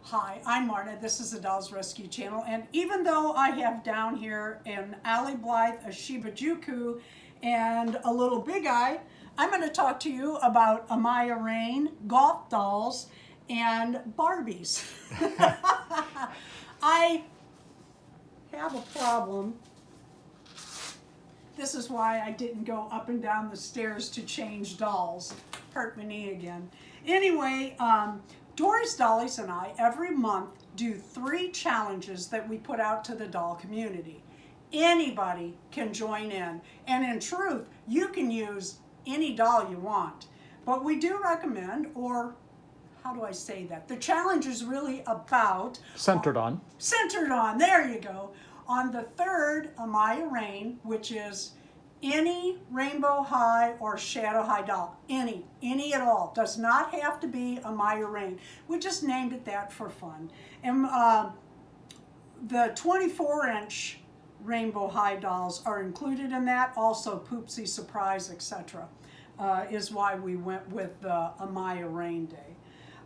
Hi, I'm Marta. This is the Dolls Rescue Channel, and even though I have down here an Allie Blythe, a Shiba Juku, and a little Big Eye, I'm going to talk to you about Amaya Raine, Goth dolls, and Barbies. I have a problem. This is why I didn't go up and down the stairs to change dolls. Hurt my knee again. Anyway, Doris Dollies and I every month do 3 challenges that we put out to the doll community. Anybody can join in, and in truth, you can use any doll you want. But we do recommend, or how do I say that? The challenge is really about... Centered on, there you go. On the 3rd, Amaya Raine, which is any Rainbow High or Shadow High doll. Any at all. Does not have to be Amaya Raine. We just named it that for fun. And the 24-inch Rainbow High dolls are included in that. Also Poopsie, Surprise, etc. Is why we went with the Amaya Raine Day.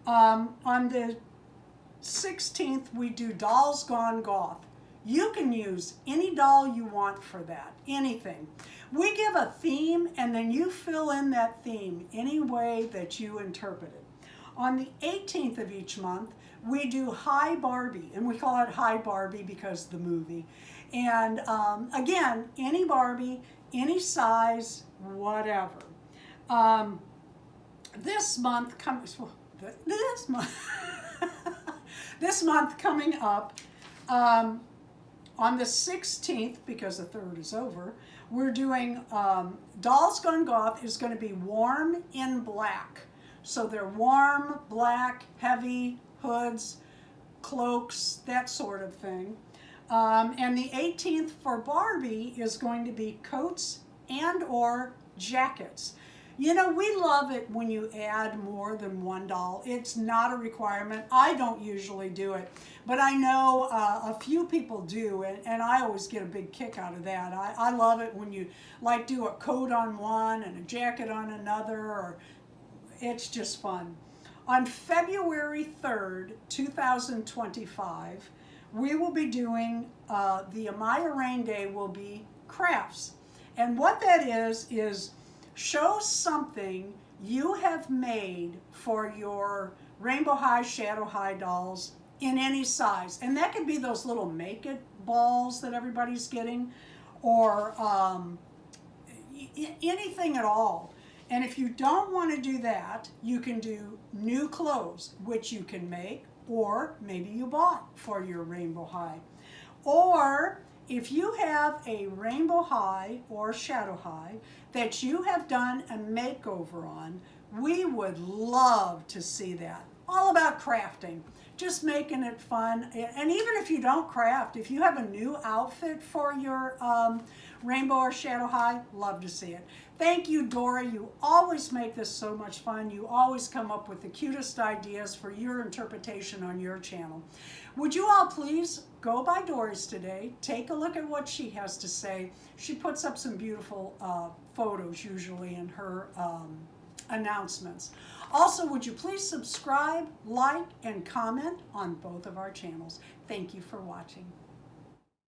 On the 16th, we do Dolls Gone Goth. You can use any doll you want for that, anything. We give a theme and then you fill in that theme any way that you interpret it. On the 18th of each month, we do Hi Barbie, and we call it Hi Barbie because of the movie. And again, any Barbie, any size, whatever. This month coming up, on the 16th, because the 3rd is over, we're doing Dolls Gone Goth is going to be warm in black. So they're warm, black, heavy hoods, cloaks, that sort of thing. And the 18th for Barbie is going to be coats and or jackets. You know, we love it when you add more than one doll. It's not a requirement. I don't usually do it, but I know a few people do, and I always get a big kick out of that. I love it when you like do a coat on one and a jacket on another, or it's just fun. On February 3rd, 2025, we will be doing, the Amaya Raine Day will be crafts. And what that is show something you have made for your Rainbow High, Shadow High dolls in any size. And that could be those little Make It balls that everybody's getting, or anything at all. And if you don't want to do that, you can do new clothes, which you can make, or maybe you bought for your Rainbow High. Or if you have a Rainbow High or Shadow High that you have done a makeover on, we would love to see that. All about crafting, just making it fun. And even if you don't craft, if you have a new outfit for your Rainbow or Shadow High, love to see it. Thank you, Dora. You always make this so much fun. You always come up with the cutest ideas for your interpretation on your channel. Would you all please go by Doris today, take a look at what she has to say. She puts up some beautiful photos usually in her announcements. Also, would you please subscribe, like, and comment on both of our channels. Thank you for watching.